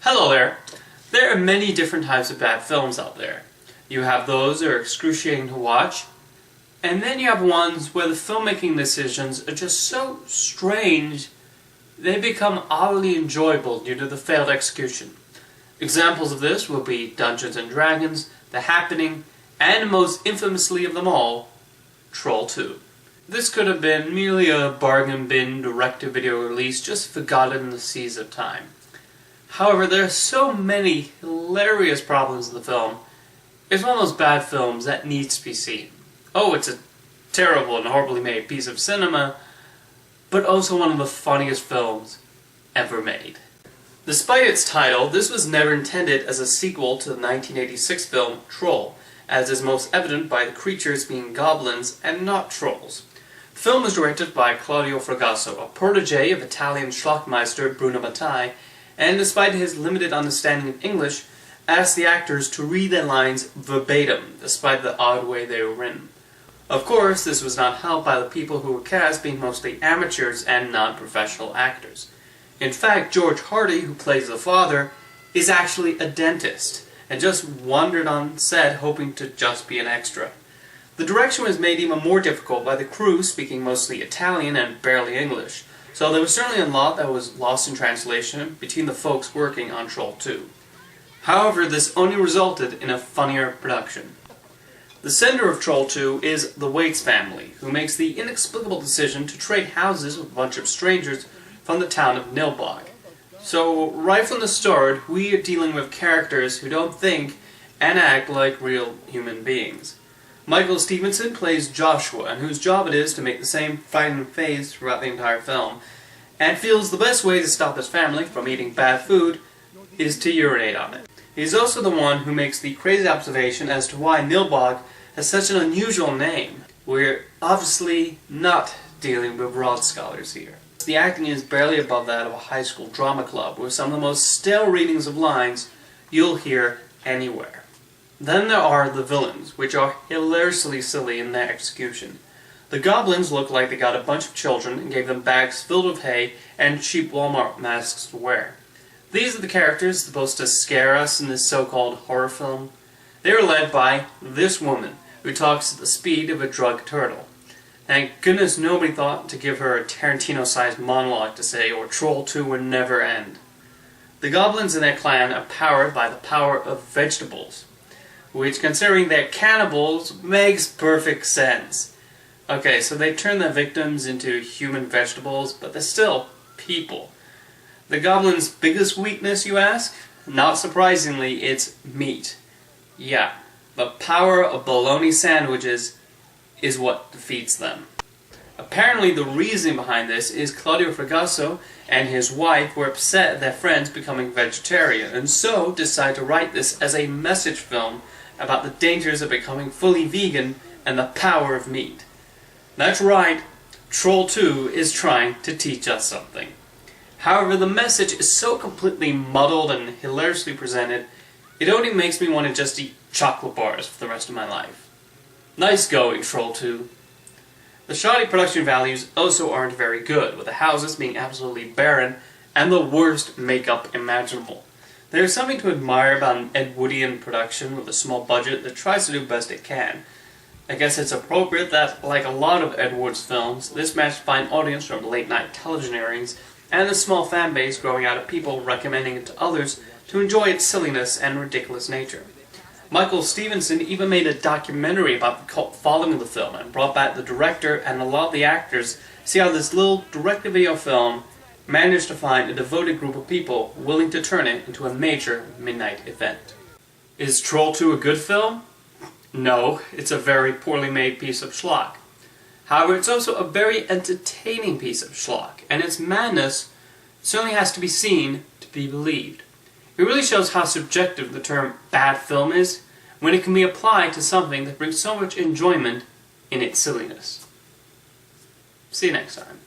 Hello there! There are many different types of bad films out there. You have those that are excruciating to watch, and then you have ones where the filmmaking decisions are just so strange they become oddly enjoyable due to the failed execution. Examples of this will be Dungeons & Dragons, The Happening, and most infamously of them all, Troll 2. This could have been merely a bargain bin direct-to-video release just forgotten in the seas of time. However, there are so many hilarious problems in the film. It's one of those bad films that needs to be seen. Oh, it's a terrible and horribly made piece of cinema, but also one of the funniest films ever made. Despite its title, this was never intended as a sequel to the 1986 film Troll, as is most evident by the creatures being goblins and not trolls. The film was directed by Claudio Fragasso, a protege of Italian schlockmeister Bruno Mattei, and despite his limited understanding of English, asked the actors to read their lines verbatim, despite the odd way they were written. Of course, this was not helped by the people who were cast being mostly amateurs and non-professional actors. In fact, George Hardy, who plays the father, is actually a dentist, and just wandered on set hoping to just be an extra. The direction was made even more difficult by the crew speaking mostly Italian and barely English, so there was certainly a lot that was lost in translation between the folks working on Troll 2. However, this only resulted in a funnier production. The sender of Troll 2 is the Waits family, who makes the inexplicable decision to trade houses with a bunch of strangers from the town of Nilbog. So, right from the start, we are dealing with characters who don't think and act like real human beings. Michael Stevenson plays Joshua, and whose job it is to make the same frightened face throughout the entire film, and feels the best way to stop his family from eating bad food is to urinate on it. He's also the one who makes the crazy observation as to why Nilbog has such an unusual name. We're obviously not dealing with Rhodes scholars here. The acting is barely above that of a high school drama club, with some of the most stale readings of lines you'll hear anywhere. Then there are the villains, which are hilariously silly in their execution. The goblins look like they got a bunch of children and gave them bags filled with hay and cheap Walmart masks to wear. These are the characters supposed to scare us in this so-called horror film. They are led by this woman, who talks at the speed of a drug turtle. Thank goodness nobody thought to give her a Tarantino-sized monologue to say, or Troll 2 would never end. The goblins in their clan are powered by the power of vegetables, which, considering they're cannibals, makes perfect sense. Okay, so they turn their victims into human vegetables, but they're still people. The goblins' biggest weakness, you ask? Not surprisingly, it's meat. Yeah, the power of bologna sandwiches is what defeats them. Apparently the reason behind this is Claudio Fragasso and his wife were upset at their friends becoming vegetarian, and so decided to write this as a message film about the dangers of becoming fully vegan and the power of meat. That's right, Troll 2 is trying to teach us something. However, the message is so completely muddled and hilariously presented, it only makes me want to just eat chocolate bars for the rest of my life. Nice going, Troll 2. The shoddy production values also aren't very good, with the houses being absolutely barren and the worst makeup imaginable. There is something to admire about an Ed Woodian production with a small budget that tries to do best it can. I guess it's appropriate that, like a lot of Ed Wood's films, this matched fine audience from late-night television airings and a small fan base growing out of people recommending it to others to enjoy its silliness and ridiculous nature. Michael Stevenson even made a documentary about the cult following of the film and brought back the director and a lot of the actors to see how this little direct-to-video film managed to find a devoted group of people willing to turn it into a major midnight event. Is Troll 2 a good film? No, it's a very poorly made piece of schlock. However, it's also a very entertaining piece of schlock, and its madness certainly has to be seen to be believed. It really shows how subjective the term bad film is when it can be applied to something that brings so much enjoyment in its silliness. See you next time.